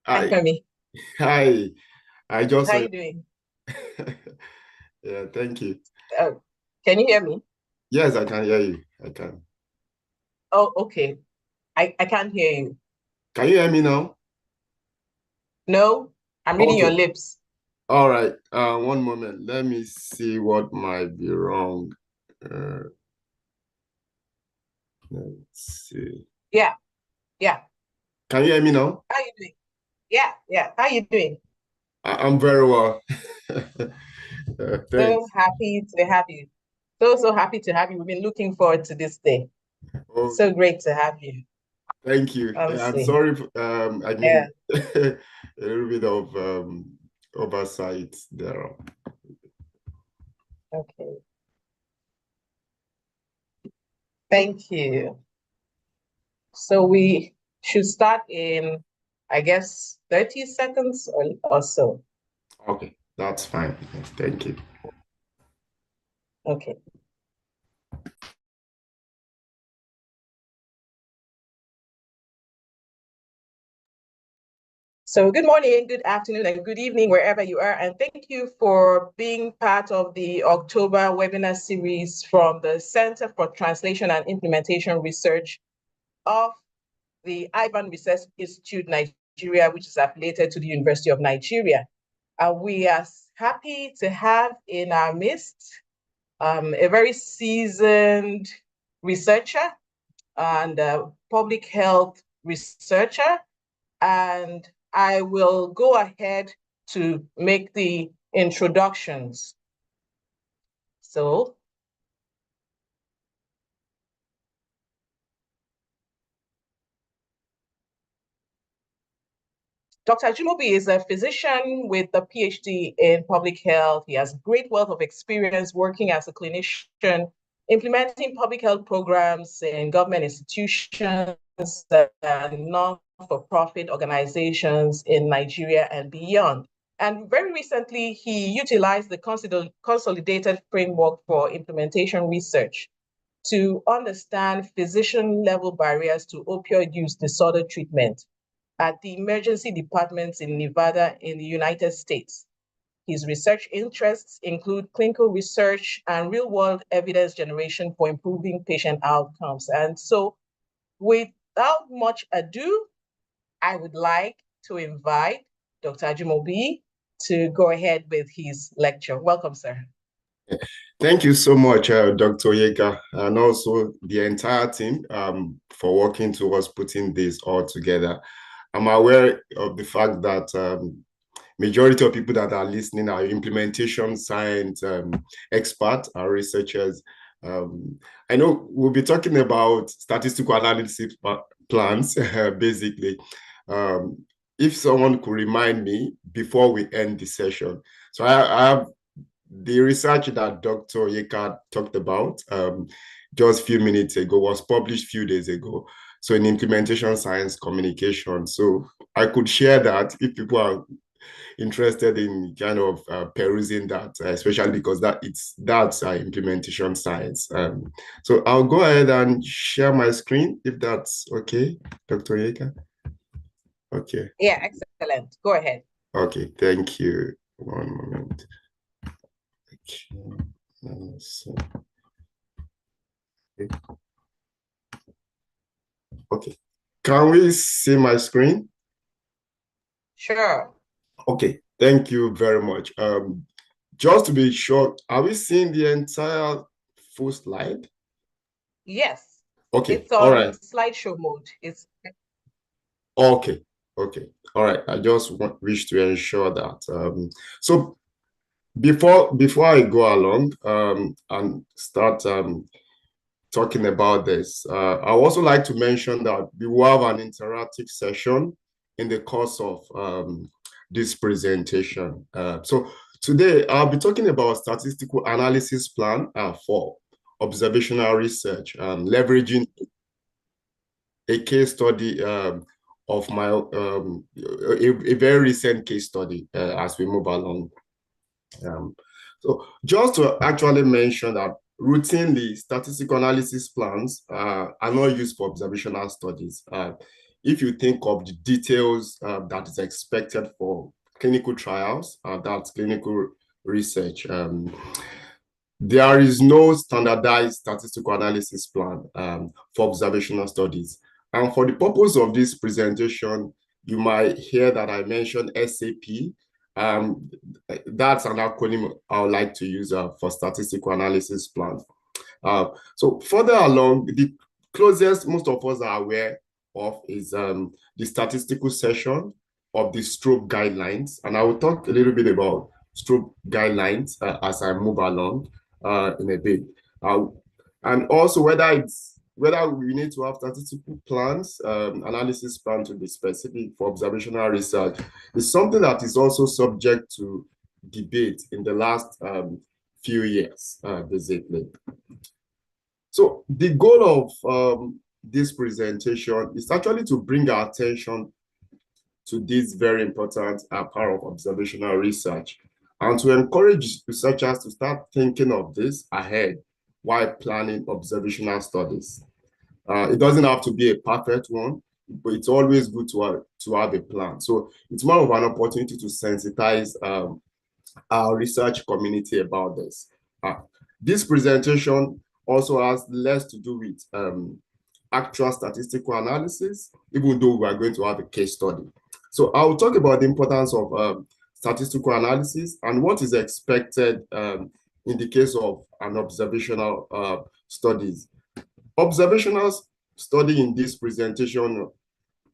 Hi, Femi, hi. I just how saw you you. doing? Yeah, thank you. Oh, can you hear me? Yes, I can hear you. I can. Oh, okay. I can't hear you. Can you hear me now? No, I'm reading your Okay. lips. All right. One moment. Let me see what might be wrong. Uh, let's see. Yeah, yeah. Can you hear me now? How you doing? Yeah, yeah. How you doing? I'm very well. So Thanks. happy to have you. So happy to have you. We've been looking forward to this day. Oh, So great to have you, thank you. I'm honestly. sorry. I Yeah, mean, a little bit of oversight there. okay. Thank you. So we should start in, I guess, 30 seconds or so. Okay, that's fine. Thank you. Okay. So good morning, good afternoon, and good evening, wherever you are. And thank you for being part of the October webinar series from the Center for Translation and Implementation Research of the Ivan Research Institute, Nigeria, which is affiliated to the University of Nigeria. We are happy to have in our midst a very seasoned researcher and public health researcher, and I will go ahead to make the introductions. So, Dr. Jumobi is a physician with a PhD in public health. He has great wealth of experience working as a clinician, implementing public health programs in government institutions and non-for-profit organizations in Nigeria and beyond. And very recently, he utilized the consolidated framework for implementation research to understand physician-level barriers to opioid use disorder treatment at the emergency departments in Nevada in the United States. His research interests include clinical research and real-world evidence generation for improving patient outcomes. And so, without much ado, I would like to invite Dr. Ajimobi to go ahead with his lecture. Welcome, sir. Thank you so much, Dr. Yeka, and also the entire team for working towards putting this all together. I'm aware of the fact that majority of people that are listening are implementation science experts, are researchers. I know we'll be talking about statistical analysis plans, basically. Um, if someone could remind me before we end the session. So I have the research that Dr. Yeka talked about just a few minutes ago was published a few days ago. So in implementation science communication. So I could share that if people are interested in kind of perusing that, especially because that's implementation science. So I'll go ahead and share my screen if that's okay, Dr. Yeka. Okay. Yeah, excellent. Go ahead. Okay, thank you. One moment. Okay. So, okay. Can we see my screen? Sure. Okay, thank you very much. Just to be sure, are we seeing the entire full slide? Yes, Okay, it's all on right. slideshow mode. It's Okay, okay. All right. I just wish to ensure that. So before I go along and start talking about this, I also like to mention that we will have an interactive session in the course of this presentation. So today I'll be talking about statistical analysis plan for observational research, leveraging a case study of my a very recent case study as we move along. Um, so just to actually mention that routinely statistical analysis plans are not used for observational studies. if you think of the details that is expected for clinical trials, that's clinical research, there is no standardized statistical analysis plan for observational studies. And for the purpose of this presentation, you might hear that I mentioned SAP. That's an acronym I would like to use for statistical analysis plan. So further along, the closest most of us are aware of is the statistical section of the stroke guidelines. And I will talk a little bit about stroke guidelines as I move along in a bit. And also whether we need to have statistical plans, analysis plan to be specific for observational research is something that is also subject to debate in the last few years, basically. So the goal of this presentation is actually to bring our attention to this very important part of observational research and to encourage researchers to start thinking of this ahead while planning observational studies. It doesn't have to be a perfect one, but it's always good to have a plan. So it's more of an opportunity to sensitize our research community about this. This presentation also has less to do with actual statistical analysis, even though we are going to have a case study. So I'll talk about the importance of statistical analysis and what is expected in the case of an observational studies. Observational study in this presentation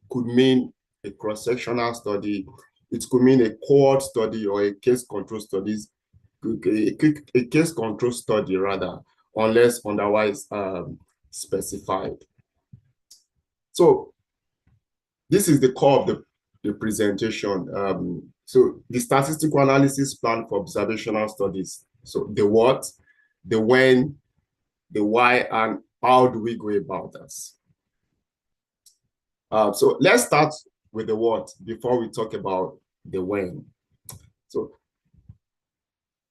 could mean a cross-sectional study. It could mean a cohort study or a case control studies, a case control study rather, unless otherwise specified. So this is the core of the presentation. So the statistical analysis plan for observational studies. So the what, the when, the why, and how do we go about this? So let's start with the what before we talk about the when. So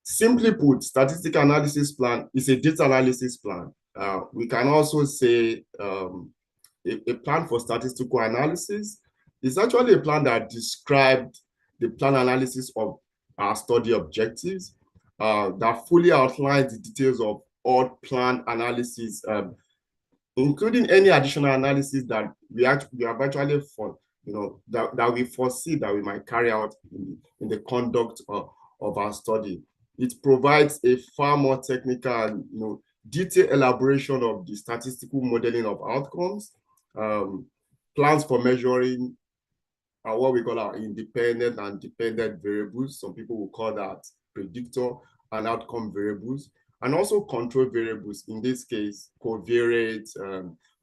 simply put, statistical analysis plan is a data analysis plan. We can also say a plan for statistical analysis is actually a plan that describes the plan analysis of our study objectives, that fully outlines the details of all plan analysis, including any additional analysis that we have actually that we foresee that we might carry out in the conduct of our study. It provides a far more technical and detailed elaboration of the statistical modeling of outcomes, plans for measuring what we call our independent and dependent variables. Some people will call that predictor and outcome variables, and also control variables, in this case, covariates,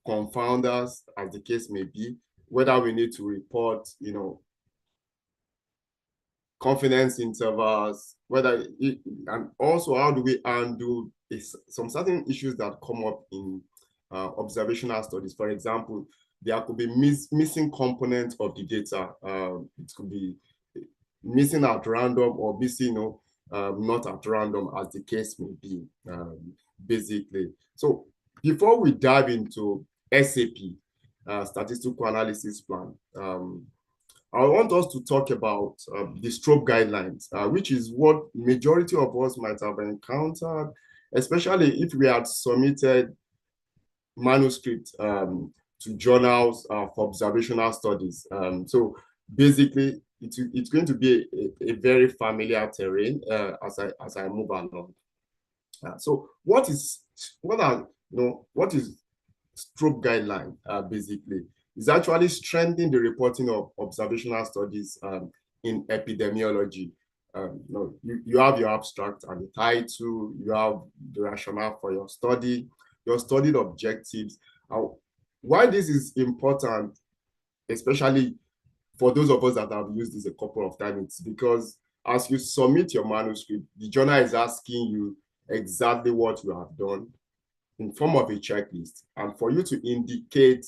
confounders, as the case may be, whether we need to report, confidence intervals, and also how do we handle some certain issues that come up in observational studies. For example, there could be missing components of the data. It could be missing at random or missing, not at random, as the case may be, basically. So before we dive into SAP, statistical analysis plan, I want us to talk about the stroke guidelines, which is what majority of us might have encountered, especially if we had submitted manuscripts to journals for observational studies. So basically, it's going to be a very familiar terrain as I move along. So what is stroke guideline basically? Is actually strengthening the reporting of observational studies in epidemiology. You have your abstract and the title, you have the rationale for your study, your studied objectives. Why this is important, especially for those of us that have used this a couple of times, it's because as you submit your manuscript, the journal is asking you exactly what you have done in form of a checklist, and for you to indicate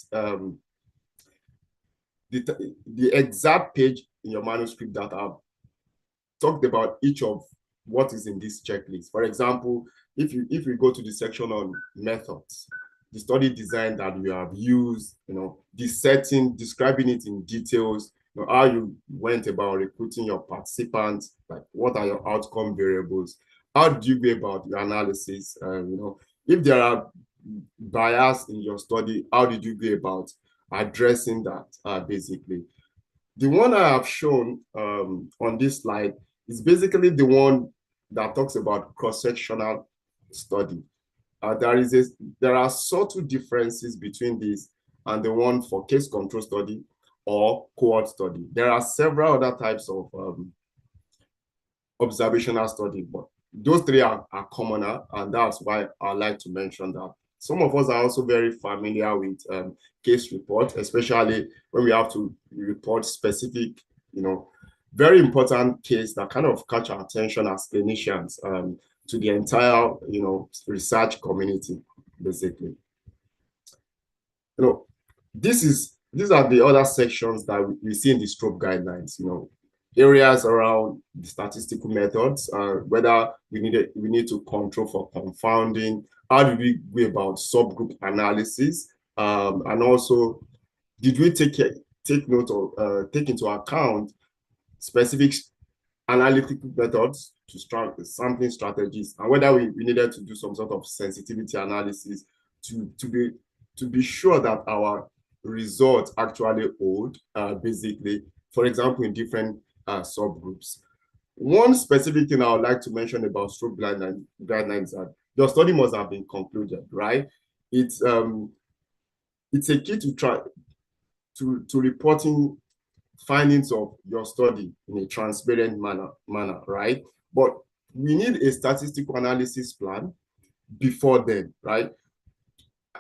the exact page in your manuscript that have talked about each of what is in this checklist. For example, if we go to the section on methods, the study design that you have used, the setting, describing it in details, how you went about recruiting your participants, like what are your outcome variables, how do you go about your analysis, if there are bias in your study, how did you go about addressing that, basically. The one I have shown on this slide is basically the one that talks about cross-sectional study. There are subtle differences between this and the one for case control study or cohort study. There are several other types of observational study, but those three are commoner, and that's why I like to mention that. Some of us are also very familiar with case reports, especially when we have to report specific, very important case that kind of catch our attention as clinicians to the entire, research community, basically. These are the other sections that we see in the stroke guidelines, areas around the statistical methods, whether we need to control for confounding, how do we go about subgroup analysis, and also did we take note of take into account specific analytical methods to sampling strategies, and whether we needed to do some sort of sensitivity analysis to be sure that our results actually hold, basically, for example, in different subgroups. One specific thing I would like to mention about stroke guidelines that your study must have been concluded, right? It's a key to try to reporting findings of your study in a transparent manner, right? But we need a statistical analysis plan before then, right?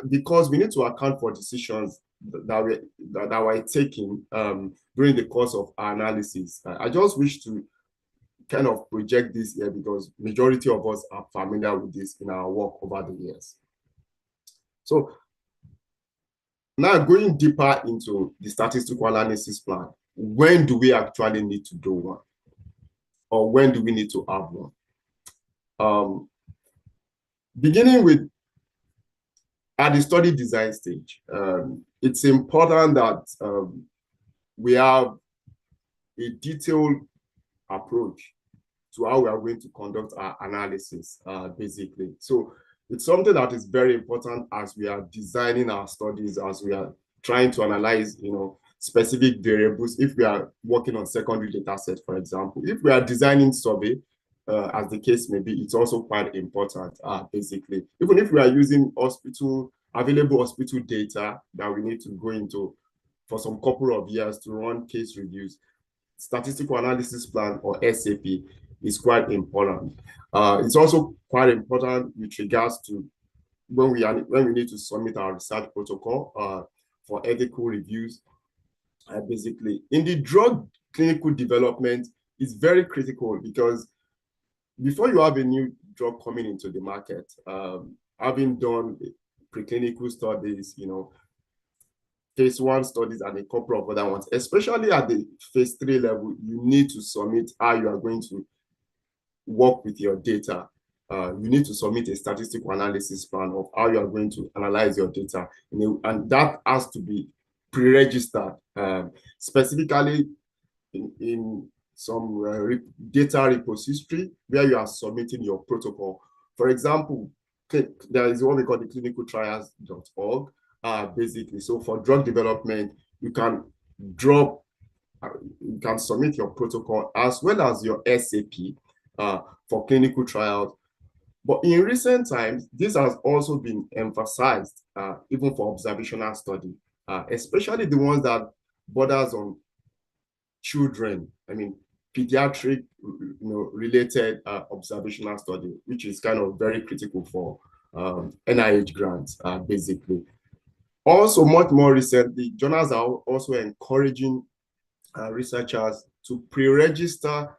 Because we need to account for decisions that were taken during the course of our analysis. I just wish to kind of project this here because majority of us are familiar with this in our work over the years. So now going deeper into the statistical analysis plan, when do we actually need to do one? Or when do we need to have one? Beginning with at the study design stage, it's important that we have a detailed approach to how we are going to conduct our analysis, basically. So it's something that is very important as we are designing our studies, as we are trying to analyze, specific variables. If we are working on secondary data set, for example, if we are designing survey, as the case may be, it's also quite important, basically. Even if we are using available hospital data that we need to go into for some couple of years to run case reviews, statistical analysis plan or SAP is quite important. It's also quite important with regards to when we need to submit our research protocol for ethical reviews. Basically, in the drug clinical development, it's very critical because before you have a new drug coming into the market, having done preclinical studies, phase 1 studies and a couple of other ones, especially at the phase 3 level, you need to submit how you are going to work with your data. You need to submit a statistical analysis plan of how you are going to analyze your data, and that has to be pre-registered, specifically in some data repository where you are submitting your protocol. For example, there is what we call the clinicaltrials.org, basically. So for drug development, you can submit your protocol as well as your SAP for clinical trials. But in recent times, this has also been emphasized, even for observational study, especially the ones that borders on children. I mean, pediatric, related observational study, which is kind of very critical for NIH grants, basically. Also, much more recently, journals are also encouraging researchers to pre-register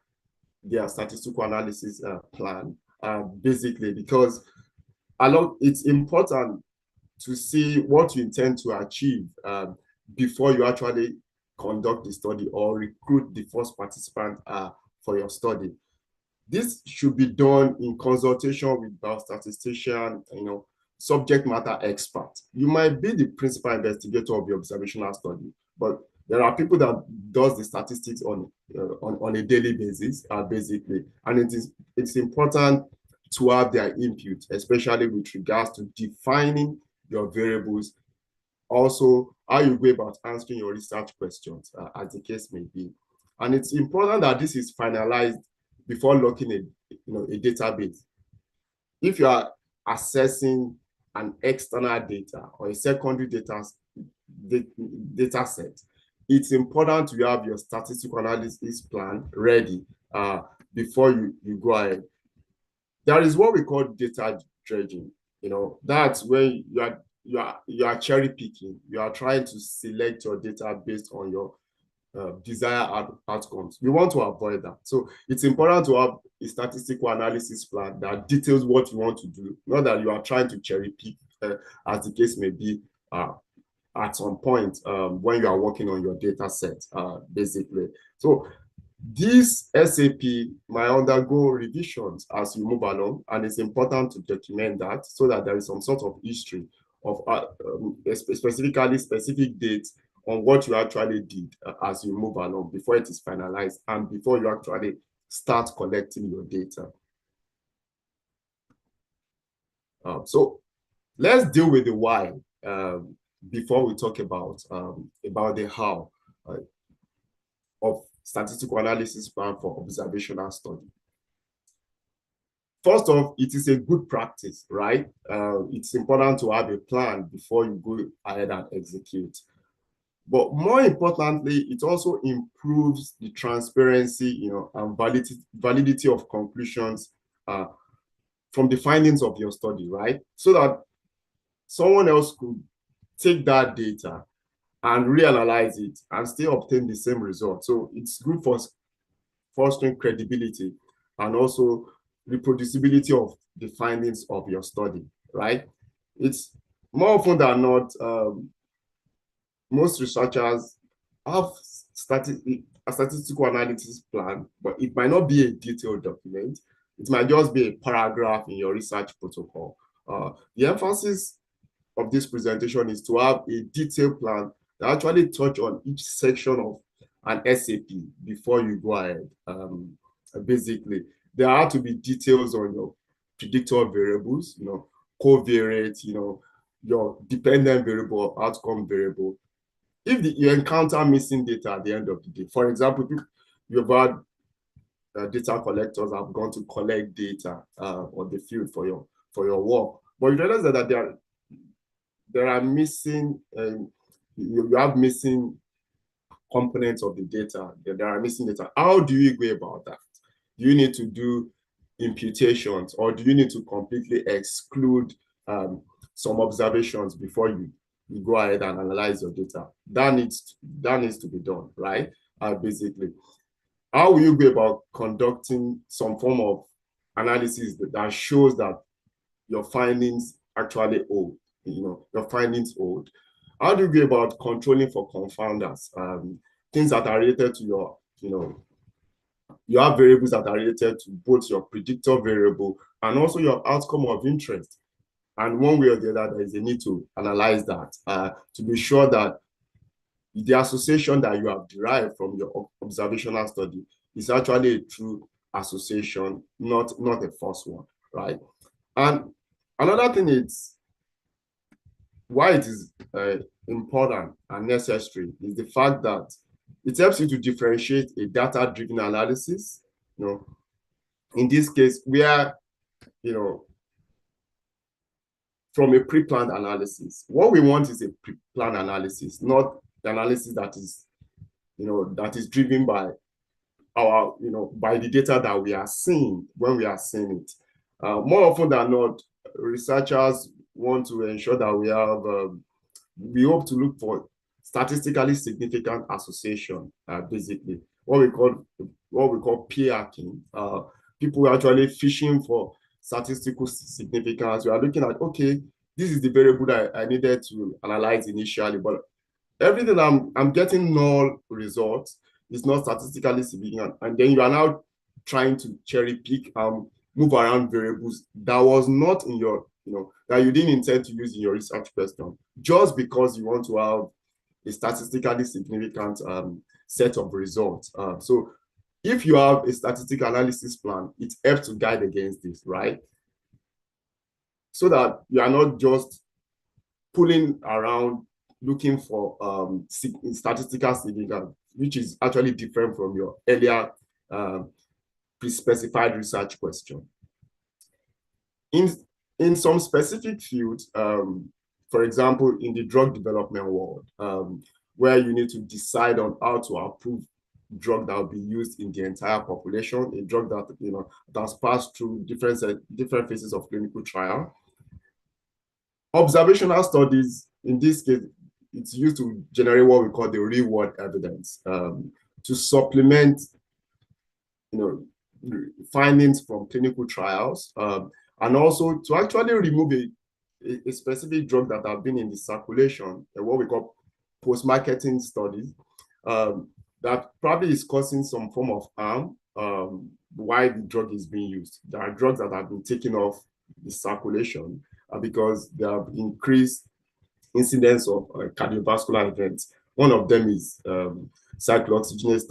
their statistical analysis plan, basically, because it's important to see what you intend to achieve before you actually conduct the study or recruit the first participant for your study. This should be done in consultation with biostatistician, subject matter expert. You might be the principal investigator of the observational study, but there are people that does the statistics on a daily basis, basically, and it's important to have their input, especially with regards to defining your variables. Also, how you go about answering your research questions, as the case may be. And it's important that this is finalized before locking a database. If you are assessing an external data or a secondary data set, it's important to have your statistical analysis plan ready before you go ahead. There is what we call data dredging. That's when you are cherry picking. You are trying to select your data based on your desired outcomes. We want to avoid that. So it's important to have a statistical analysis plan that details what you want to do, not that you are trying to cherry pick, as the case may be, at some point when you are working on your data set, basically. So this SAP might undergo revisions as you move along, and it's important to document that so that there is some sort of history of specific dates on what you actually did as you move along before it is finalized and before you actually start collecting your data. So let's deal with the why before we talk about the how of statistical analysis plan for observational study. First off, it is a good practice, right? It's important to have a plan before you go ahead and execute. But more importantly, it also improves the transparency, and validity of conclusions from the findings of your study, right? So that someone else could take that data and reanalyze it and still obtain the same result. So it's good for fostering credibility and also reproducibility of the findings of your study, right? It's more often than not, most researchers have a statistical analysis plan, but it might not be a detailed document. It might just be a paragraph in your research protocol. The emphasis of this presentation is to have a detailed plan that actually touch on each section of an SAP before you go ahead. Basically, there are to be details on your predictor variables, covariate, your dependent variable, outcome variable. If you encounter missing data at the end of the day, for example, you've had data collectors have gone to collect data on the field for your work, but you realize that there are missing, you have missing components of the data. There are missing data. How do you go about that? Do you need to do imputations, or do you need to completely exclude some observations before you go ahead and analyze your data? That needs to be done, right? Basically, how will you go about conducting some form of analysis that shows that your findings actually hold, your findings hold? How do you go about controlling for confounders, things that are related to your, you have variables that are related to both your predictor variable and also your outcome of interest. And one way or the other, there is a need to analyze that to be sure that the association that you have derived from your observational study is actually a true association, not a false one, right? And another thing is why it is important and necessary is the fact that it helps you to differentiate a data-driven analysis, in this case, where, from a pre-planned analysis. What we want is a pre-planned analysis, not the analysis that is, that is driven by our, by the data that we are seeing when we are seeing it. More often than not, researchers want to ensure that we hope to look for statistically significant association, basically what we call p-hacking. People are actually fishing for statistical significance. We are looking at, okay, this is the variable that I needed to analyze initially, but everything I'm getting null results is not statistically significant, and then you are now trying to cherry pick move around variables that was not in your that you didn't intend to use in your research question, just because you want to have a statistically significant set of results. So if you have a statistical analysis plan, it helps to guide against this, right? So that you are not just pulling around looking for statistical significance, which is actually different from your earlier pre-specified research question. In some specific fields, for example, in the drug development world, where you need to decide on how to approve drug that will be used in the entire population, a drug that that's passed through different phases of clinical trial. Observational studies, in this case, it's used to generate what we call the real-world evidence, to supplement findings from clinical trials, and also to actually remove a specific drug that have been in the circulation, what we call post-marketing studies, that probably is causing some form of harm while the drug is being used. There are drugs that have been taken off the circulation because they have increased incidence of cardiovascular events. One of them is cyclooxygenase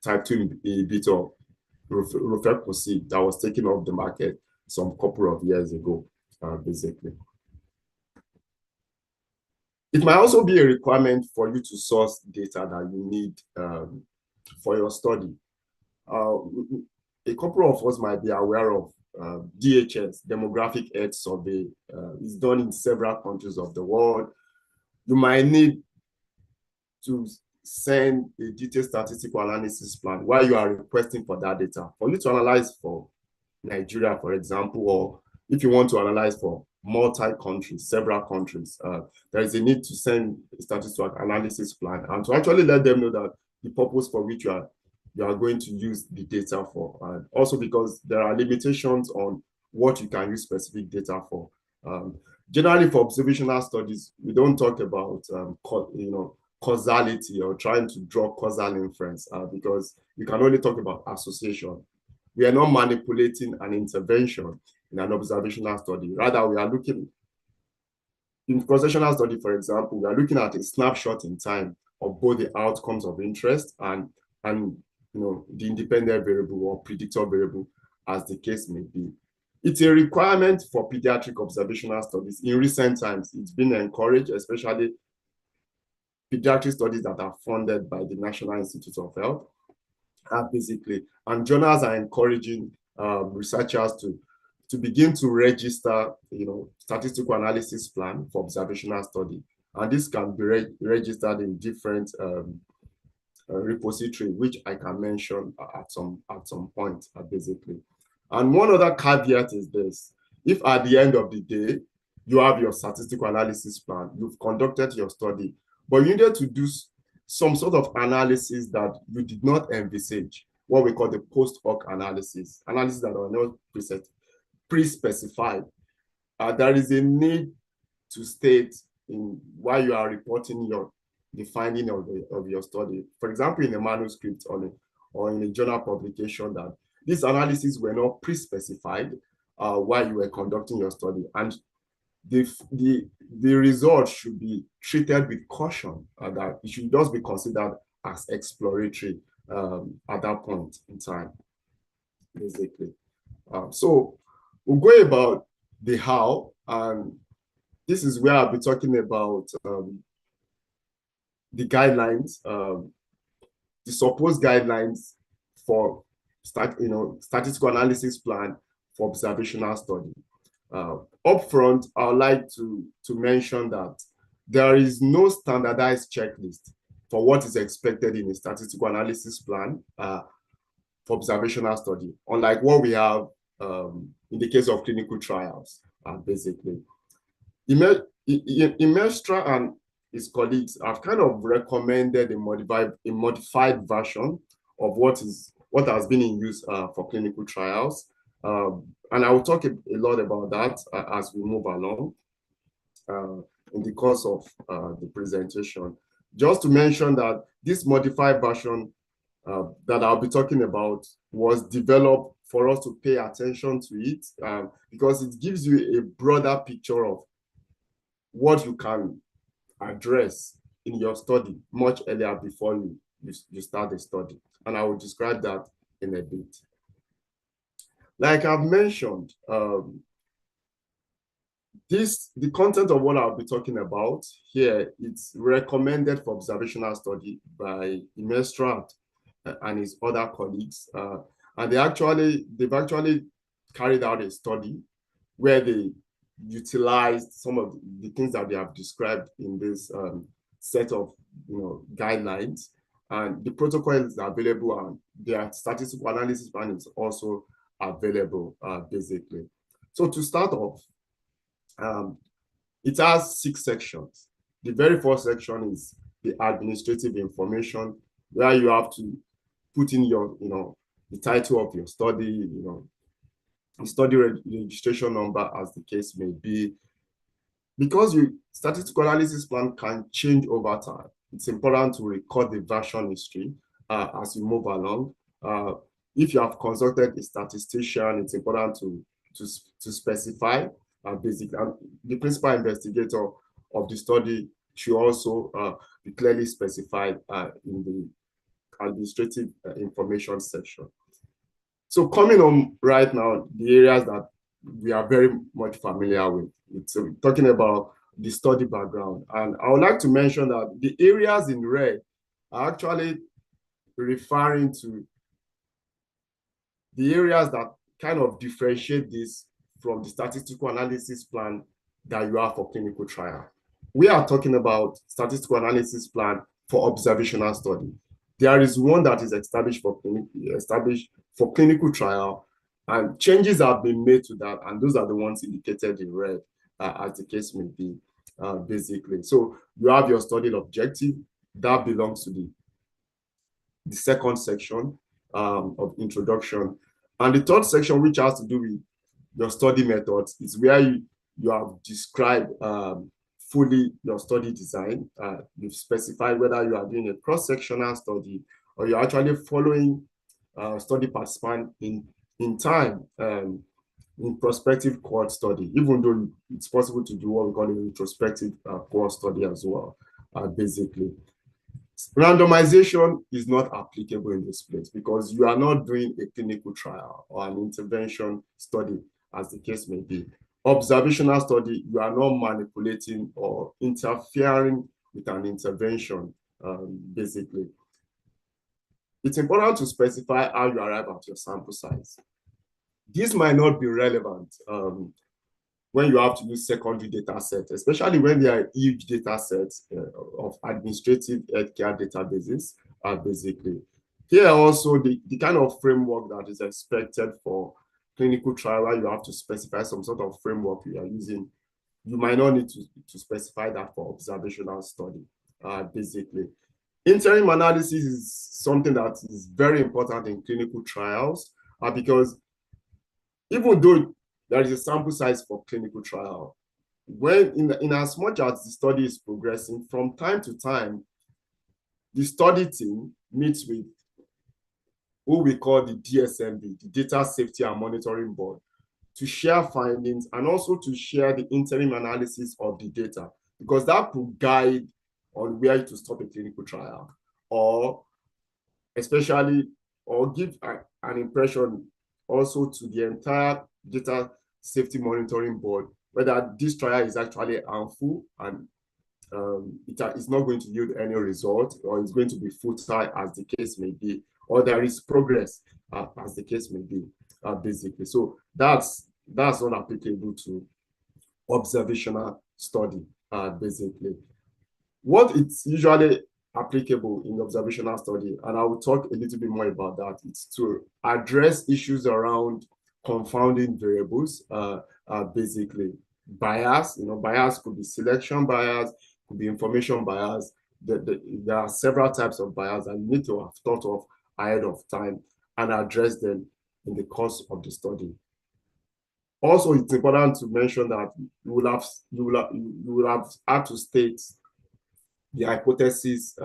type 2 inhibitor, rofecoxib, that was taken off the market some couple of years ago, basically. It might also be a requirement for you to source data that you need for your study. A couple of us might be aware of DHS, Demographic Health Survey. It's done in several countries of the world. You might need to send a detailed statistical analysis plan while you are requesting for that data for you to analyze for Nigeria, for example, or if you want to analyze for multi-countries, several countries, there is a need to send a statistical analysis plan and to actually let them know that the purpose for which you are going to use the data for. And also because there are limitations on what you can use specific data for. Generally, for observational studies, we don't talk about causality or trying to draw causal inference because we can only talk about association. We are not manipulating an intervention in an observational study. Rather, we are looking, in causational study, for example, we are looking at a snapshot in time of both the outcomes of interest and the independent variable or predictor variable, as the case may be. It's a requirement for pediatric observational studies. In recent times, it's been encouraged, especially pediatric studies that are funded by the National Institute of Health, basically. And journals are encouraging researchers to begin to register, statistical analysis plan for observational study. And this can be registered in different repository, which I can mention at some point, basically. And one other caveat is this: if at the end of the day you have your statistical analysis plan, you've conducted your study, but you needed to do some sort of analysis that you did not envisage, what we call the post hoc analysis that are not pre-specified, there is a need to state in why you are reporting the finding of your study. For example, in a manuscript or in a journal publication, that these analyses were not pre-specified while you were conducting your study, and the results should be treated with caution, that it should just be considered as exploratory at that point in time, basically. So we'll go about the how, and this is where I'll be talking about the guidelines, the supposed guidelines for statistical analysis plan for observational study. Up front, I would like to mention that there is no standardized checklist for what is expected in a statistical analysis plan for observational study, unlike what we have in the case of clinical trials, basically. Imestra and his colleagues have kind of recommended a modified version of what has been in use for clinical trials. And I will talk a lot about that as we move along in the course of the presentation. Just to mention that this modified version that I'll be talking about was developed for us to pay attention to it, because it gives you a broader picture of what you can address in your study much earlier before you start the study. And I will describe that in a bit. Like I've mentioned, the content of what I'll be talking about here, it's recommended for observational study by Imestrat and his other colleagues. And they've actually carried out a study where they utilized some of the things that they have described in this set of guidelines. And the protocol is available, and their statistical analysis plan is also available, basically. So to start off, it has 6 sections. The very first section is the administrative information, where you have to put in your, the title of your study, the study registration number, as the case may be. Because your statistical analysis plan can change over time, it's important to record the version history as you move along. If you have consulted a statistician, it's important to specify basically. And the principal investigator of the study should also be clearly specified in the administrative information section. So coming on right now, the areas that we are very much familiar with, it's talking about the study background. And I would like to mention that the areas in red are actually referring to the areas that kind of differentiate this from the statistical analysis plan that you have for clinical trial. We are talking about statistical analysis plan for observational study. There is one that is established for clinical trial, and changes have been made to that, and those are the ones indicated in red, as the case may be, basically. So you have your study objective that belongs to the second section of introduction, and the third section, which has to do with your study methods, is where you have described fully your study design. You've specified whether you are doing a cross-sectional study or you're actually following study participant in time in prospective cohort study, even though it's possible to do what we call a retrospective cohort study as well, basically. Randomization is not applicable in this place because you are not doing a clinical trial or an intervention study, as the case may be. Observational study, you are not manipulating or interfering with an intervention, basically. It's important to specify how you arrive at your sample size. This might not be relevant when you have to use secondary data sets, especially when there are huge data sets of administrative healthcare databases, basically. Here also, the kind of framework that is expected for clinical trial, where you have to specify some sort of framework you are using, you might not need to specify that for observational study, basically. Interim analysis is something that is very important in clinical trials, because even though there is a sample size for clinical trial, when in as much as the study is progressing, from time to time, the study team meets with who we call the DSMB, the Data Safety and Monitoring Board, to share findings and also to share the interim analysis of the data, because that could guide on where to stop a clinical trial, or especially, or give an impression also to the entire Data Safety Monitoring Board, whether this trial is actually harmful and it is not going to yield any result, or it's going to be futile, as the case may be, or there is progress, as the case may be, basically. So that's not applicable to observational study, basically. What it's usually applicable in observational study, and I will talk a little bit more about that, it's to address issues around confounding variables, basically. Bias, bias could be selection bias, could be information bias. There are several types of bias that you need to have thought of ahead of time and address them in the course of the study. Also, it's important to mention that you will have had to state the hypothesis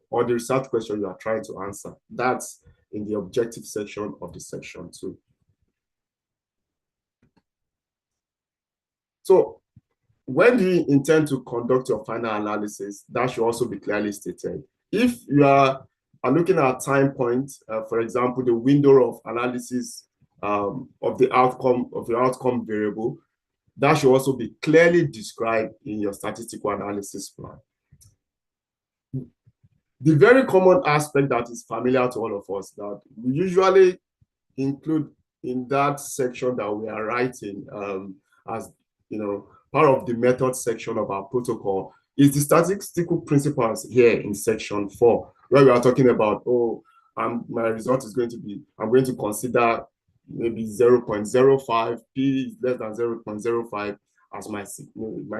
or the research question you are trying to answer. That's in the objective section of the section 2. So when do you intend to conduct your final analysis? That should also be clearly stated. If you are looking at time points, for example, the window of analysis of the outcome variable, that should also be clearly described in your statistical analysis plan. The very common aspect that is familiar to all of us that we usually include in that section that we are writing as part of the method section of our protocol is the statistical principles here in section 4, where we are talking about, my result is going to be, I'm going to consider maybe 0.05, p is less than 0.05 as my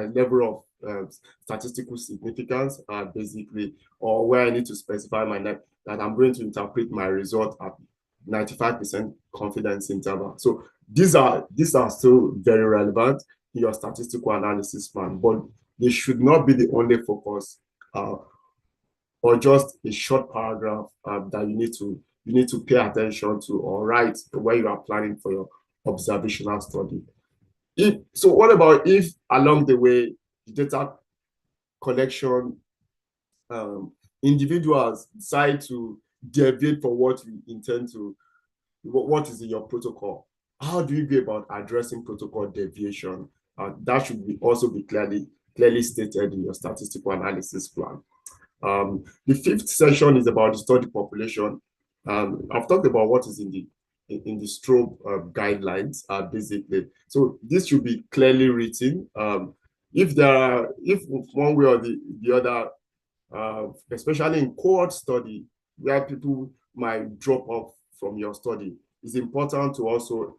level of statistical significance, basically, or where I need to specify that I'm going to interpret my result at 95% confidence interval. So these are still very relevant in your statistical analysis plan, but they should not be the only focus or just a short paragraph that you need to pay attention to or write when you are planning for your observational study. So what about if along the way the data collection individuals decide to deviate from what you intend to, what is in your protocol? How do you go about addressing protocol deviation? That should also be clearly stated in your statistical analysis plan. The 5th section is about the study population. I've talked about what is in the strobe guidelines, basically. So this should be clearly written. If one way or the other, especially in cohort study, where people might drop off from your study, it's important to also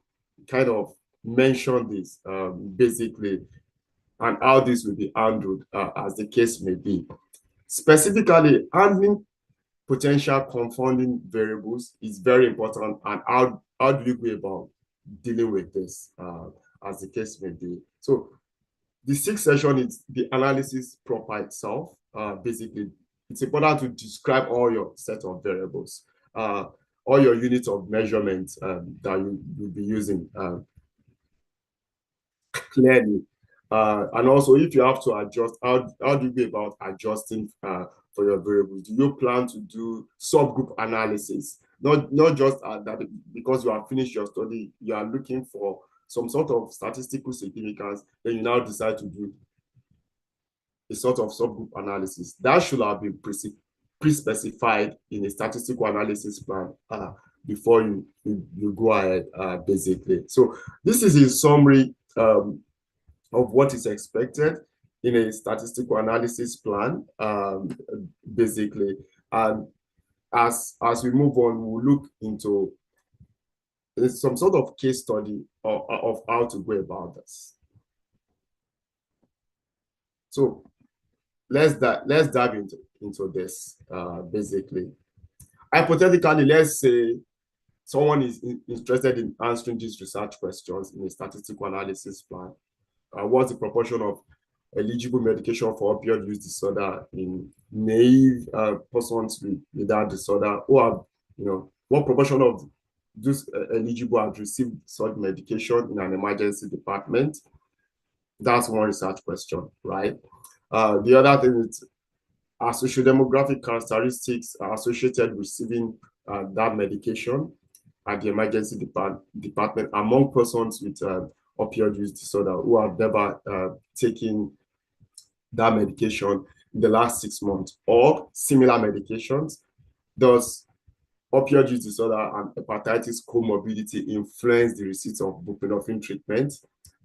kind of mention this, basically, and how this will be handled as the case may be. Specifically, handling potential confounding variables is very important, and how do you go about dealing with this as the case may be. So the 6th section is the analysis proper itself. Basically, it's important to describe all your set of variables, all your units of measurement that you'll be using clearly. And also, if you have to adjust, how do you go about adjusting for your variables? Do you plan to do subgroup analysis? Not just that because you have finished your study, you are looking for some sort of statistical significance, then you now decide to do a sort of subgroup analysis. That should have been pre-specified in a statistical analysis plan before you go ahead, basically. So this is a summary of what is expected in a statistical analysis plan, basically. And as we move on, we'll look into some sort of case study of how to go about this. So let's dive into this, basically. Hypothetically, let's say someone is interested in answering these research questions in a statistical analysis plan. What's the proportion of eligible medication for opioid use disorder in naive persons with that disorder, who have, what proportion of those eligible have received such medication in an emergency department? That's one research question, right? The other thing is sociodemographic characteristics are associated with receiving that medication at the emergency department among persons with opioid use disorder who have never taken that medication in the last 6 months or similar medications. Does opioid use disorder and hepatitis comorbidity influence the receipt of buprenorphine treatment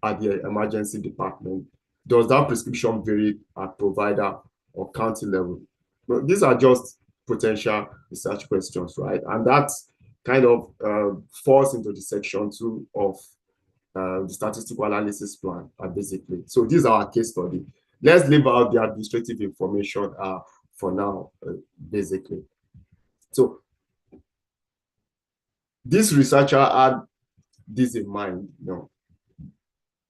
at the emergency department? Does that prescription vary at provider or county level? But these are just potential research questions, right? And that kind of falls into the section 2 of the statistical analysis plan, basically. So these are our case study. Let's leave out the administrative information for now, basically. So this researcher had this in mind,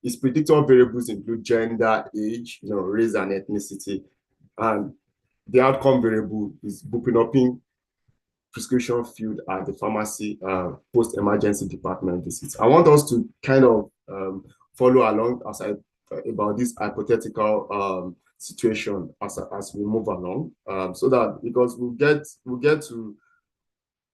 Its predictor variables include gender, age, race, and ethnicity. And the outcome variable is buprenorphine prescription filled at the pharmacy post-emergency department visits. I want us to kind of follow along about this hypothetical situation as we move along, so that because we'll get to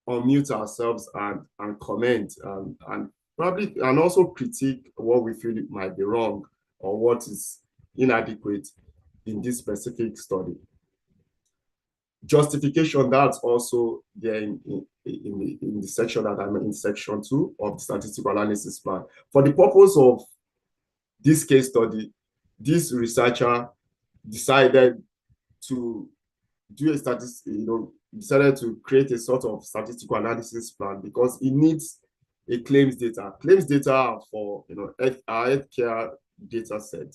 unmute ourselves and comment and probably and also critique what we feel it might be wrong or what is inadequate in this specific study. Justification, that's also there in the section that I'm in, section 2 of the statistical analysis plan. For the purpose of this case study, this researcher decided to do a decided to create a sort of statistical analysis plan because it needs a claims data. Claims data for our healthcare data set,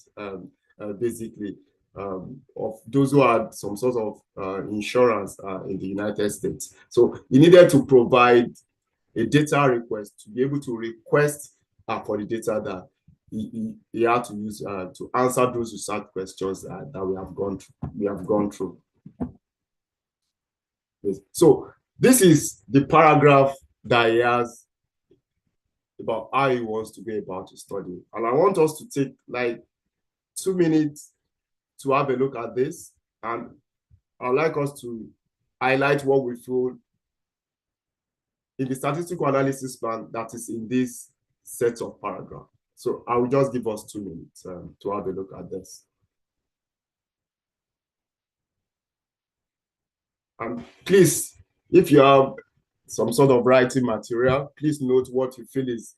basically of those who had some sort of insurance in the United States. So he needed to provide a data request to be able to request for the data that he had to use to answer those research questions that we have gone through. So this is the paragraph that he has about how he wants to go about his study. And I want us to take like 2 minutes to have a look at this. And I'd like us to highlight what we feel in the statistical analysis plan that is in this set of paragraph. So I will just give us 2 minutes to have a look at this. And please, if you have some sort of writing material, please note what you feel is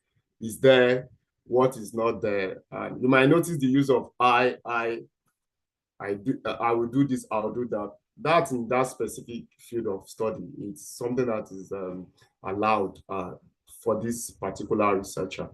there, what is not there. And you might notice the use of I will do this, I'll do that. That in that specific field of study, it's something that is allowed for this particular researcher.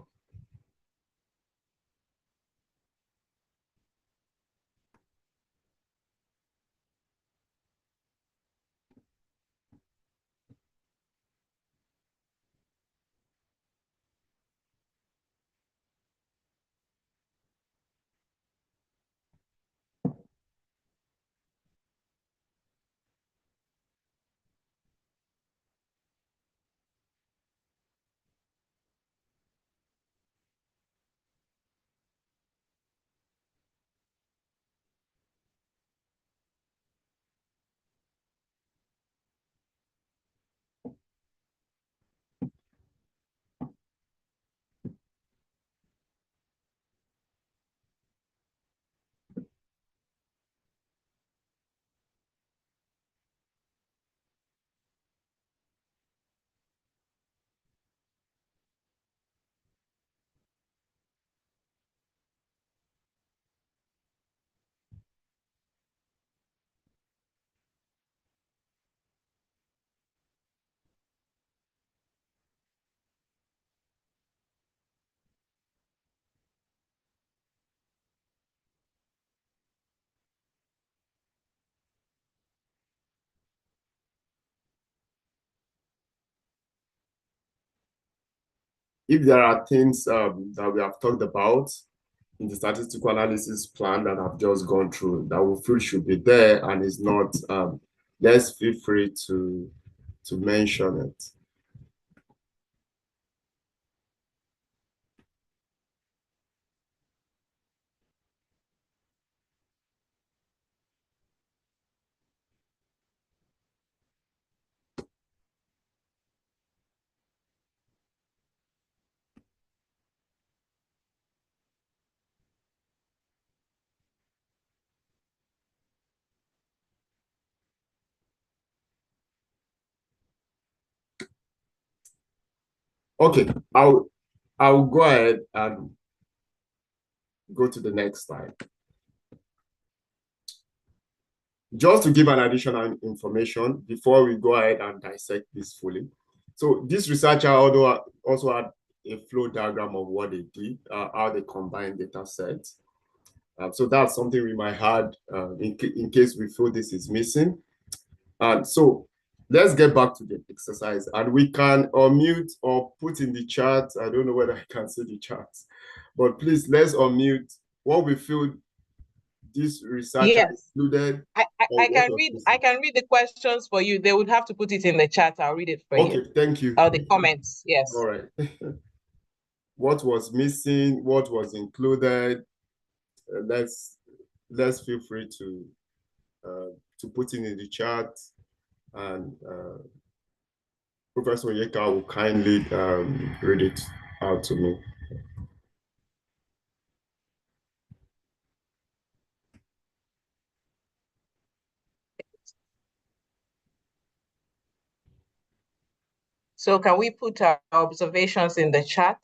If there are things that we have talked about in the statistical analysis plan that I've just gone through that we feel should be there and is not, let's feel free to mention it. Okay, I'll go ahead and go to the next slide. Just to give an additional information before we go ahead and dissect this fully. So this researcher also had a flow diagram of what they did, how they combined data sets. So that's something we might add in case we feel this is missing. And so let's get back to the exercise, and we can unmute or put in the chat. I don't know whether I can see the chat, but please let's unmute what we feel this research yes. included. I can read the questions for you. They would have to put it in the chat. I'll read it for you. Okay, thank you. Or the comments, yes. All right. What was missing? What was included? Let's feel free to put in the chat, and Professor Yeka will kindly read it out to me. So can we put our observations in the chat?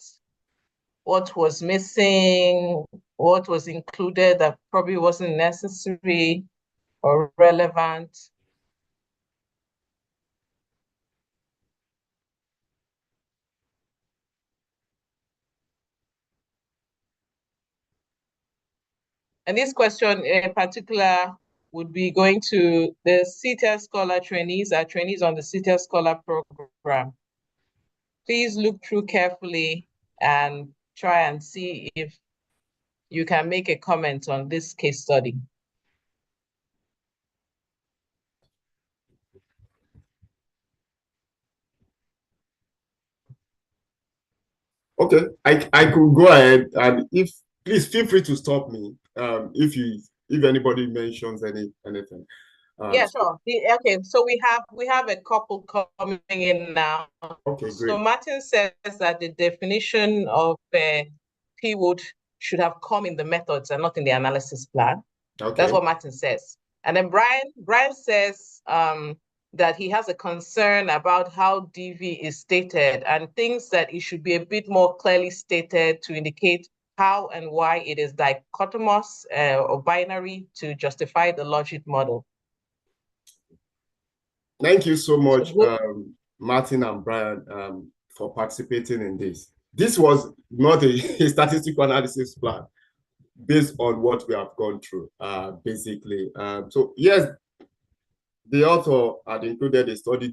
What was missing? What was included that probably wasn't necessary or relevant? And this question in particular would be going to the CETA Scholar trainees, our trainees on the CETA Scholar program. Please look through carefully and try and see if you can make a comment on this case study. Okay, I could go ahead, and if please feel free to stop me if anybody mentions anything. Yeah, sure. Okay, so we have a couple coming in now. Okay, great. So Martin says that the definition of keyword should have come in the methods and not in the analysis plan. Okay. That's what Martin says. And then Brian says that he has a concern about how DV is stated and thinks that it should be a bit more clearly stated to indicate how and why it is dichotomous or binary to justify the logic model. Thank you so much, Martin and Brian, for participating in this. This was not a statistical analysis plan based on what we have gone through, basically. So yes, the author had included a study,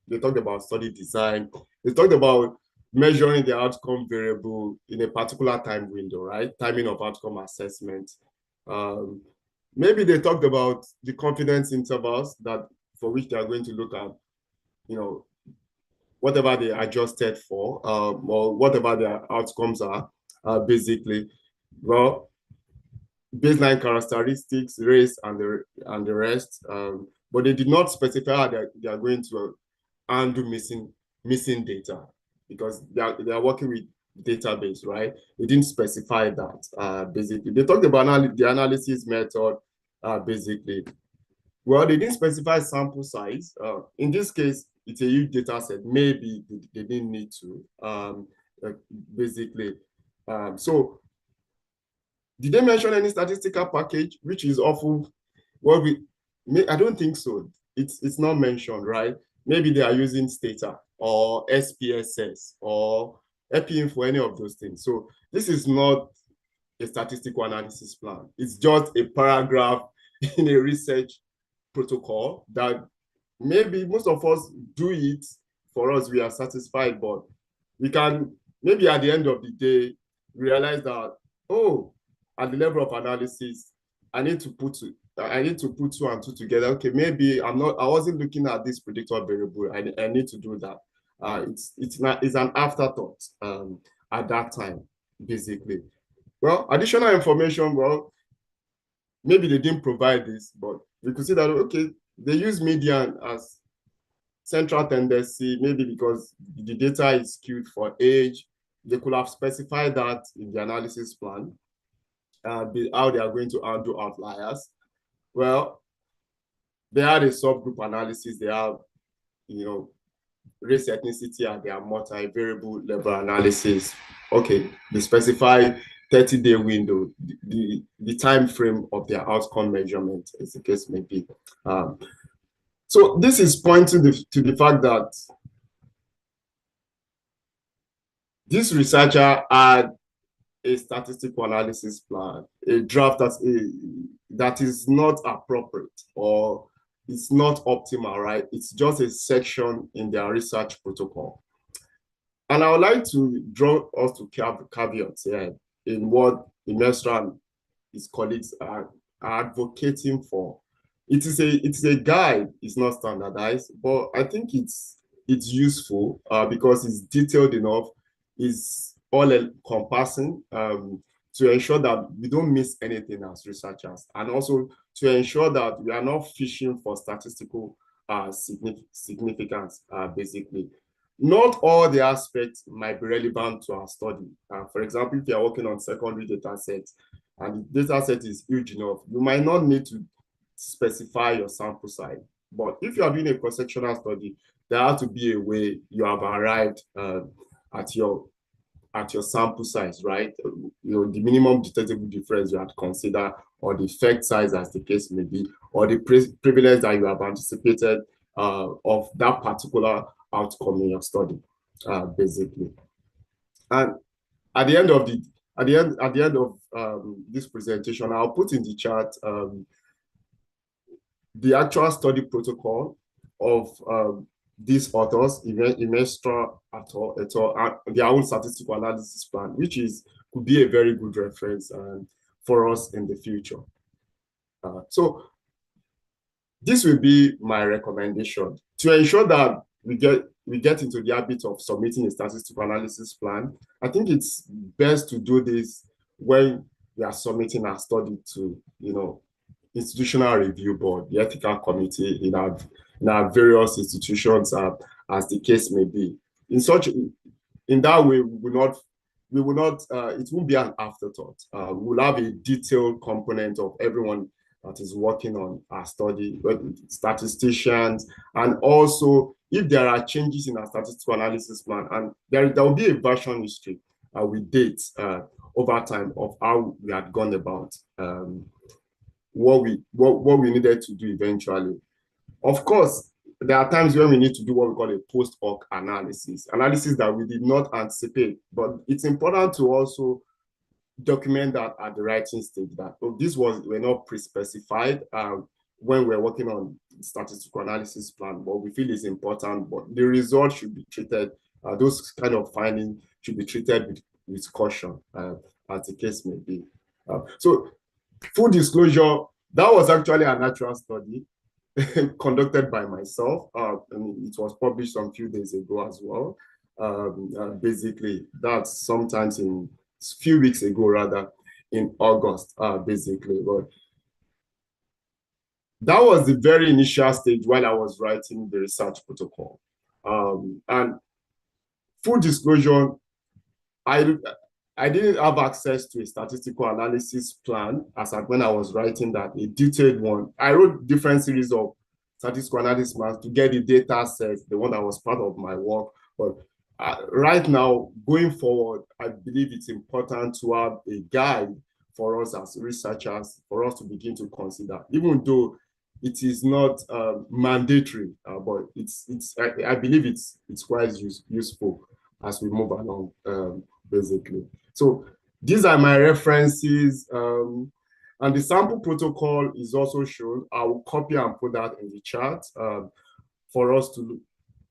they talked about study design. They talked about measuring the outcome variable in a particular time window, right? Timing of outcome assessment. Maybe they talked about the confidence intervals for which they are going to look at, whatever they adjusted for, or whatever their outcomes are, basically. Well, baseline characteristics, race, and the rest. But they did not specify how they are going to undo missing data, because they are working with database, right? They didn't specify that, basically. They talked about the analysis method, basically. Well, they didn't specify sample size. In this case, it's a huge data set. Maybe they didn't need to, basically. So did they mention any statistical package, which is often what I don't think so. It's not mentioned, right? Maybe they are using Stata or SPSS or EpiInfo, any of those things. So this is not a statistical analysis plan. It's just a paragraph in a research protocol that maybe most of us do it for us, we are satisfied, but we can maybe at the end of the day realize that, oh, at the level of analysis, I need to put two and two together. Okay, maybe I wasn't looking at this predictor variable. I need to do that. It's an afterthought at that time, basically. Well, additional information, well, maybe they didn't provide this, but we could see that, okay, they use median as central tendency, maybe because the data is skewed for age. They could have specified that in the analysis plan, how they are going to undo outliers. Well, they had a subgroup analysis. They have, race, ethnicity, and their multi-variable level analysis. Okay, they specify 30-day window, the time frame of their outcome measurement, as the case may be. So this is pointing to the fact that this researcher had a statistical analysis plan, a draft that is not appropriate or it's not optimal, right? It's just a section in their research protocol. And I would like to draw us to caveats here in what Imestra and his colleagues are advocating for. it is a guide. It's not standardized, but I think it's useful because it's detailed enough, is all encompassing to ensure that we don't miss anything as researchers, and also to ensure that we are not fishing for statistical significance, basically. Not all the aspects might be relevant to our study. For example, if you are working on secondary data sets and the data set is huge enough, you might not need to specify your sample size. But if you are doing a cross-sectional study, there has to be a way you have arrived at your sample size, right? The minimum detectable difference you had considered, or the effect size, as the case may be, or the prevalence that you have anticipated of that particular outcome in your study, basically. And at the end of this presentation, I'll put in the chat the actual study protocol of these authors, Imestra et al., their own statistical analysis plan, which could be a very good reference for us in the future. So this will be my recommendation to ensure that we get into the habit of submitting a statistical analysis plan. I think it's best to do this when we are submitting our study to, institutional review board, the ethical committee in our various institutions, as the case may be. In that way, it won't be an afterthought. We'll have a detailed component of everyone that is working on our study, statisticians, and also if there are changes in our statistical analysis plan, and there will be a version history with dates over time of how we had gone about what we needed to do eventually. Of course, there are times when we need to do what we call a post hoc analysis that we did not anticipate, but it's important to also document that at the writing stage, that were not pre-specified when we're working on statistical analysis plan, but we feel is important, but the result should be treated, those kind of findings should be treated with caution, as the case may be. So full disclosure, that was actually a natural study conducted by myself. And it was published some few days ago as well. Basically, that's sometimes in few weeks ago, rather, in August, basically. But that was the very initial stage while I was writing the research protocol. And full disclosure, I didn't have access to a statistical analysis plan as when I was writing that, a detailed one. I wrote different series of statistical analysis plans to get the data sets, the one that was part of my work. But right now, going forward, I believe it's important to have a guide for us as researchers, for us to begin to consider, even though it is not mandatory, but I believe it's quite useful as we move along, basically. So these are my references, and the sample protocol is also shown. I will copy and put that in the chat for us to,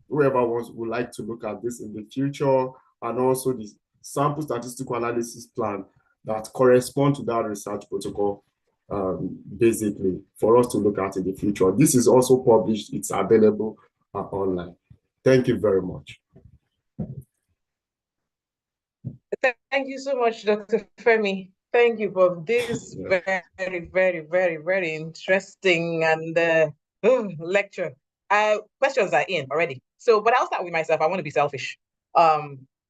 whoever would like to look at this in the future, and also the sample statistical analysis plan that correspond to that research protocol, basically, for us to look at in the future. This is also published. It's available online. Thank you very much. Thank you so much, Dr. Femi. Thank you for this very, very, very, very interesting and lecture. Questions are in already. So, but I'll start with myself. I want to be selfish.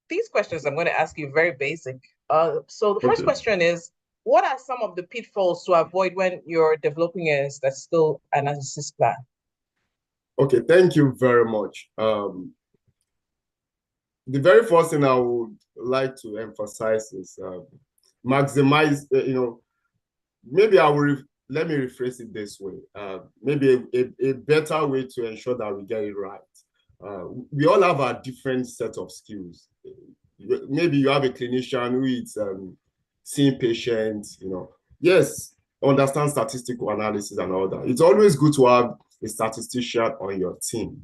These questions I'm going to ask you very basic. So the first question is, what are some of the pitfalls to avoid when you're developing a statistical analysis plan? Okay, thank you very much. The very first thing I would like to emphasize is maximize, maybe let me rephrase it this way. Maybe a better way to ensure that we get it right. We all have a different set of skills. Maybe you have a clinician who is seeing patients, yes, understand statistical analysis and all that. It's always good to have a statistician on your team.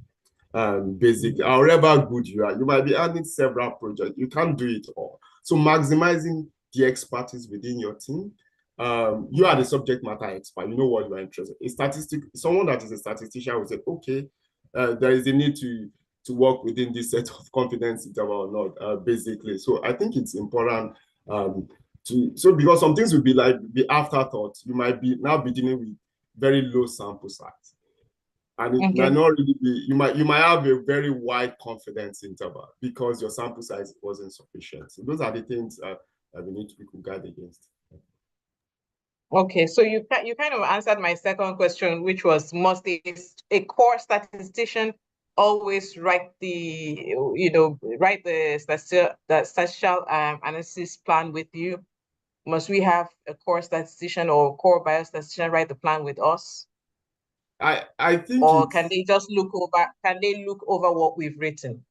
Basically, however good you are, you might be handling several projects. You can't do it all. So maximizing the expertise within your team You are the subject matter expert. You know what you are interested in. Someone that is a statistician will say, okay, there is a need to work within this set of confidence interval or not, basically. So I think it's important because some things will be like the afterthought. You might be now be dealing with very low sample size. And it might not really be, you might have a very wide confidence interval because your sample size wasn't sufficient. So those are the things that we need to be guard against. Okay, so you kind of answered my second question, which was, must a core statistician always write the statistical analysis plan with you? Must we have a core statistician or core biostatistician write the plan with us? I think Or can they just look over what we've written?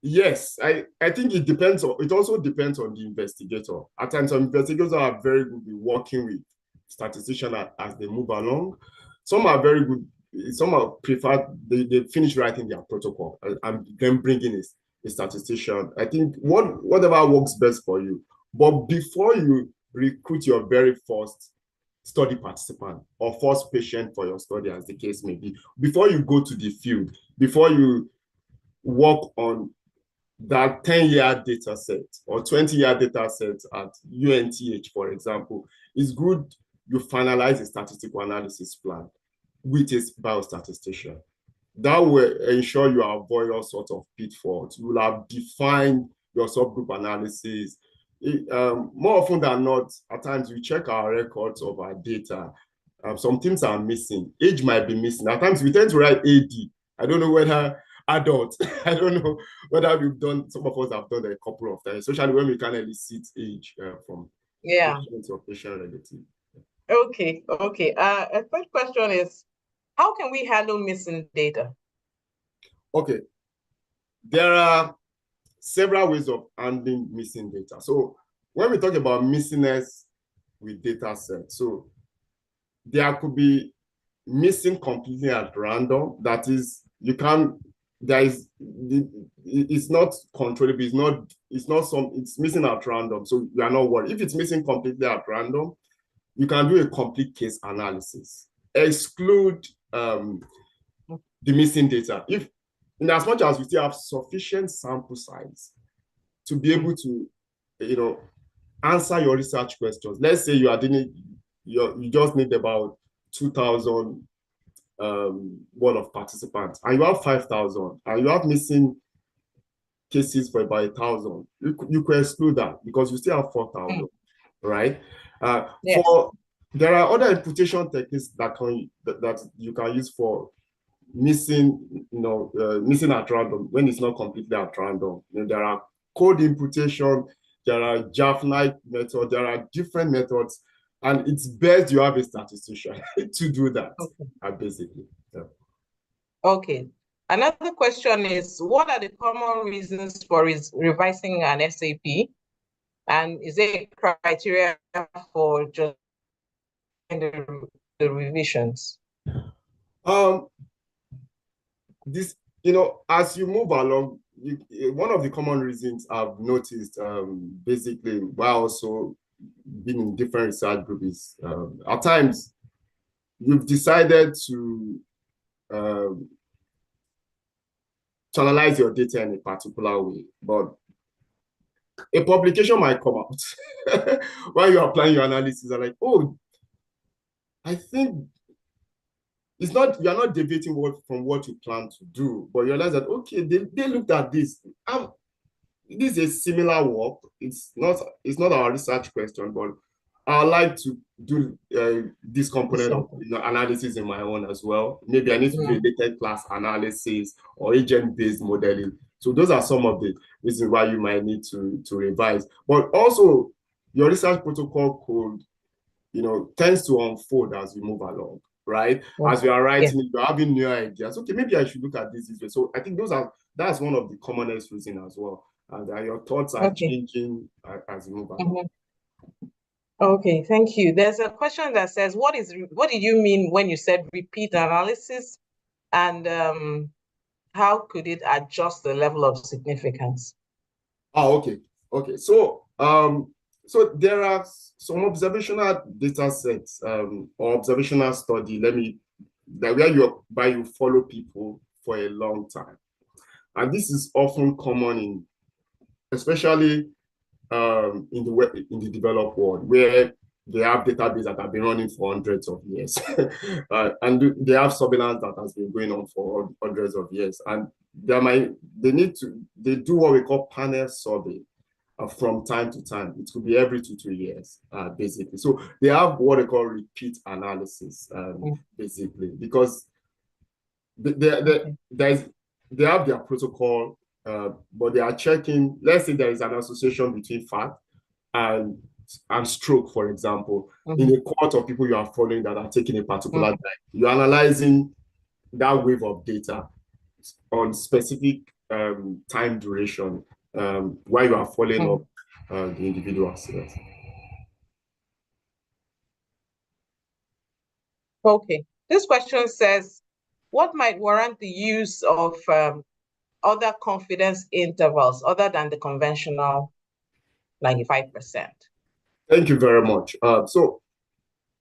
Yes, I think it depends on, it also depends on the investigator. At times, some investigators are very good with working with statisticians as they move along. Some are very good, some are prefer, they finish writing their protocol and then bringing a statistician. I think whatever works best for you. But before you recruit your very first study participant or first patient for your study, as the case may be, before you go to the field, before you work on that 10-year data set or 20-year data set at UNTH, for example, it's good you finalize a statistical analysis plan with a biostatistician. That will ensure you avoid all sorts of pitfalls. You will have defined your subgroup analysis. More often than not, at times we check our records of our data. Some things are missing. Age might be missing. At times we tend to write AD. I don't know whether adult. I don't know whether we've done, some of us have done a couple of times, especially when we can elicit age from patient or patient relative. Okay. A third question is, how can we handle missing data? Okay. There are several ways of handling missing data. So when we talk about missingness with data sets, so there could be missing completely at random. That is, you can't, it's not controllable, it's missing at random. So you are not worried. If it's missing completely at random, you can do a complete case analysis. Exclude the missing data. If, in as much as you still have sufficient sample size to be able to, answer your research questions. Let's say you just need about 2,000 worth of participants, and you have 5,000, and you have missing cases for about 1,000. You could exclude that because you still have 4,000, right? Yes. There are other imputation techniques that you can use for missing at random when it's not completely at random. There are code imputation, there are Jaffnite method, there are different methods, and it's best you have a statistician to do that, basically. Yeah. Okay. Another question is, what are the common reasons for revising an SAP? And is there a criteria for just the revisions? This, as you move along, one of the common reasons I've noticed, basically, while also being in different research groups, is at times you've decided to analyze your data in a particular way, but a publication might come out while you're applying your analysis. Are like, oh, I think it's not, you're not deviating from what you plan to do, but you realize that, okay, they looked at this. This is a similar work. It's not our research question, but I would like to do this component of analysis in my own as well. Maybe I need to do a data class analysis or agent-based modeling. So those are some of the reasons why you might need to revise. But also, your research protocol could, tends to unfold as we move along, right? As you are writing, you're having new ideas. Okay, maybe I should look at this way. So I think that's one of the commonest reasons as well. And your thoughts are changing as you move along. Okay, thank you. There's a question that says, what did you mean when you said repeat analysis? And how could it adjust the level of significance? Oh, okay. So So there are some observational data sets or observational study, where you follow people for a long time. And this is often common especially in the developed world, where they have databases that have been running for hundreds of years, and they have surveillance that has been going on for hundreds of years, and they do what we call panel survey from time to time. It could be every 2 years, basically. So they have what they call repeat analysis, basically, because they have their protocol, but they are checking. Let's say there is an association between fat and stroke, for example. In a cohort of people you are following that are taking a particular diet, you're analyzing that wave of data on specific time duration, while you are following up the individuals. Yes. Okay. This question says, what might warrant the use of other confidence intervals other than the conventional 95%? Thank you very much. So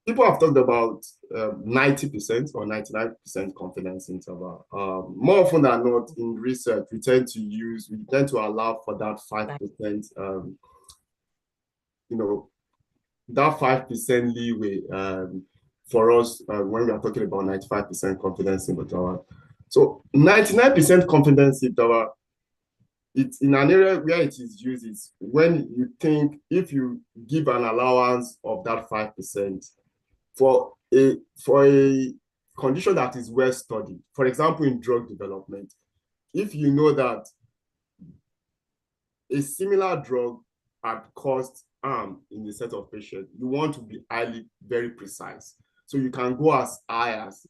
people have talked about 90% or 99% confidence interval. More often than not, in research, we tend to allow for that 5%, that 5% leeway for us when we are talking about 95% confidence interval. So 99% confidence interval, it's in an area where it is used is when you think if you give an allowance of that 5% for a condition that is well studied. For example, in drug development, if you know that a similar drug had caused harm in a set of patients, you want to be very precise. So you can go as high as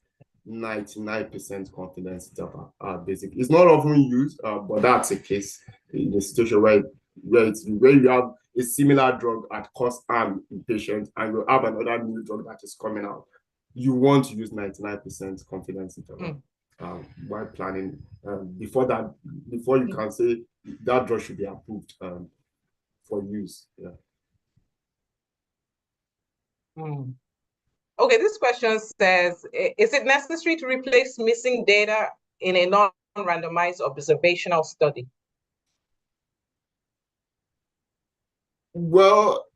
99% confidence interval, basically. It's not often used, but that's a case in a situation where you have a similar drug at caused harm in patients and you have another new drug that is coming out. You want to use 99% confidence interval while planning. Before you can say that drug should be approved for use. Yeah. Okay, this question says, is it necessary to replace missing data in a non-randomized observational study? Well,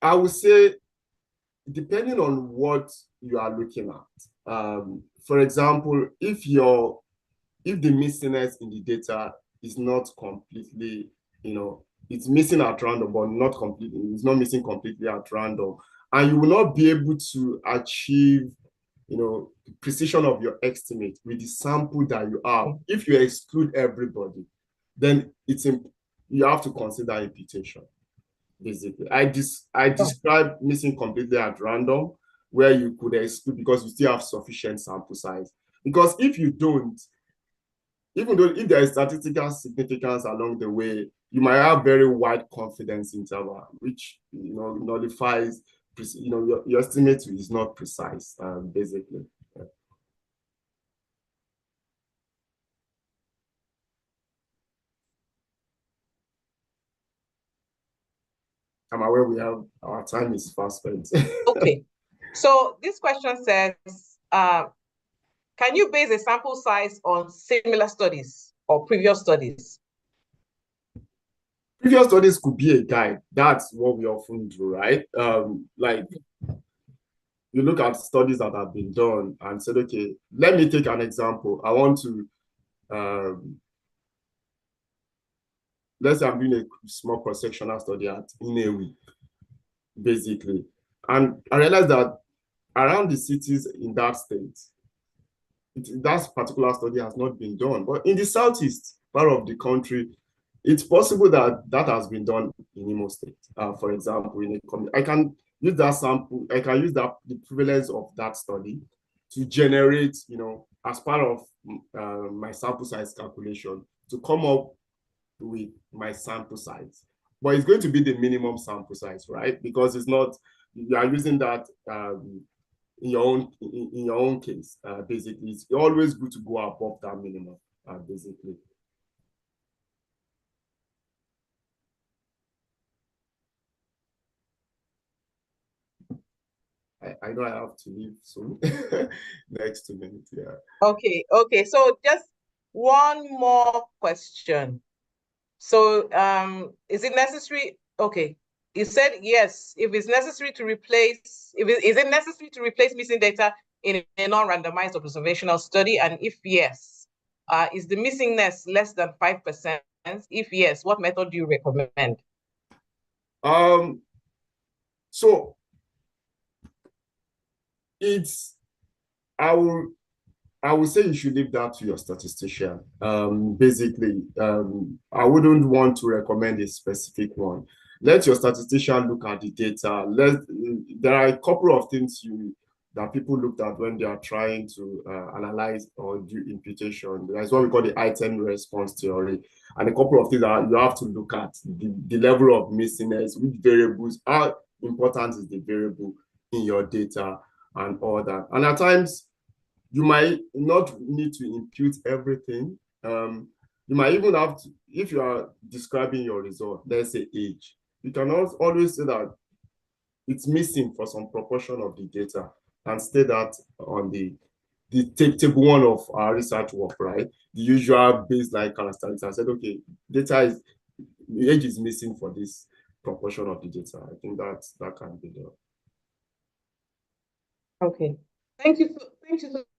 I would say, depending on what you are looking at. For example, if the missingness in the data is not completely, it's missing at random, but not completely, it's not missing completely at random, and you will not be able to achieve, the precision of your estimate with the sample that you have. If you exclude everybody, then you have to consider imputation. Basically, I describe missing completely at random, where you could exclude because you still have sufficient sample size. Because if you don't, even though if there is statistical significance along the way, you might have very wide confidence interval, which nullifies, your estimate is not precise, basically. I'm aware our time is fast spent. Okay. So this question says, can you base a sample size on similar studies or previous studies? Previous studies could be a guide. That's what we often do, right? Like you look at studies that have been done and said, okay, let me take an example. I want to, let's say I'm doing a small cross-sectional study at Inewi, basically. And I realized that around the cities in that state, that particular study has not been done. But in the southeast part of the country, it's possible that has been done in Imo State. For example, I can use that sample, I can use the prevalence of that study to generate, as part of my sample size calculation, to come up with my sample size. But it's going to be the minimum sample size, right? Because it's not, you are using that in your own case, basically. It's always good to go above that minimum, basically. I know I have to leave soon. Next 2 minutes, yeah. Okay. So just one more question. So is it necessary? Okay. You said yes. If it's necessary to replace, is it necessary to replace missing data in a non-randomized observational study? And if yes, is the missingness less than 5%? If yes, what method do you recommend? So it's I will I would say you should leave that to your statistician. Basically, I wouldn't want to recommend a specific one. Let your statistician look at the data. There are a couple of things that people looked at when they are trying to analyze or do imputation. That's what we call the item response theory. And a couple of things that you have to look at: the level of missingness, which variables, how important is the variable in your data, and all that. And at times, you might not need to impute everything. You might even have to, if you are describing your result, let's say age, you can always say that it's missing for some proportion of the data and state that on the table one of our research work, right? The usual baseline characteristics. I said, okay, age is missing for this proportion of the data. I think that can be done. Okay. Thank you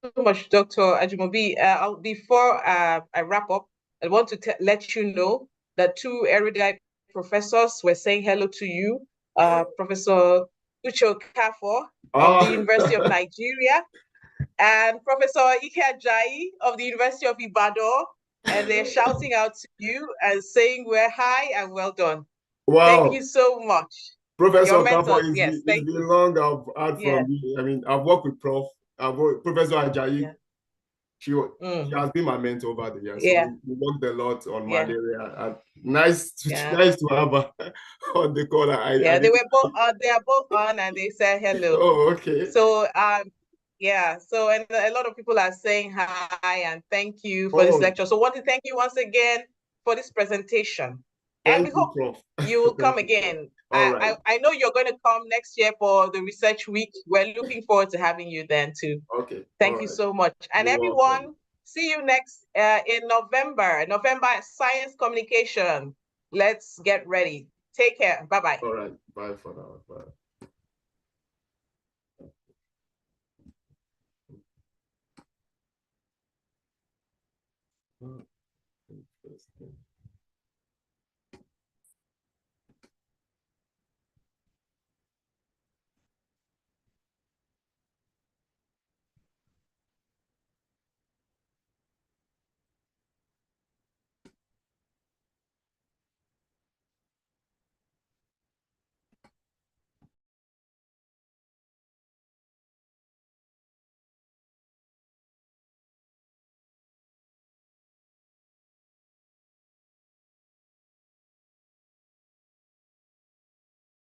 so much, Dr. Ajimobi. Before I wrap up, I want to let you know that two erudite professors were saying hello to you. Professor Ucho Kafo of the University of Nigeria and Professor Ike Ajayi of the University of Ibadan, and they're shouting out to you and saying we're hi and well done. Thank you Wow. so much. Professor Your Kafo, mentors, yes, it's thank been you. long I've heard Yeah, from you. I mean, I've worked with Professor Ajayi. yeah. She has been my mentor over the years. So Yeah, we worked a lot on yeah, malaria. Nice yeah. to have her on the call. I Yeah, didn't. they are both on and they said hello. Oh, okay. So yeah, so and a lot of people are saying hi and thank you for this Oh, lecture. So I want to thank you once again for this presentation. And we thank you, hope Prof. you will come Thank you, Prof. again. All right. I know you're going to come next year for the research week. We're looking forward to having you then too. Okay. All Thank you right. so much. And You're welcome. everyone, see you next in November. November Science Communication. Let's get ready. Take care. Bye-bye. All right. Bye for now. Bye. Interesting.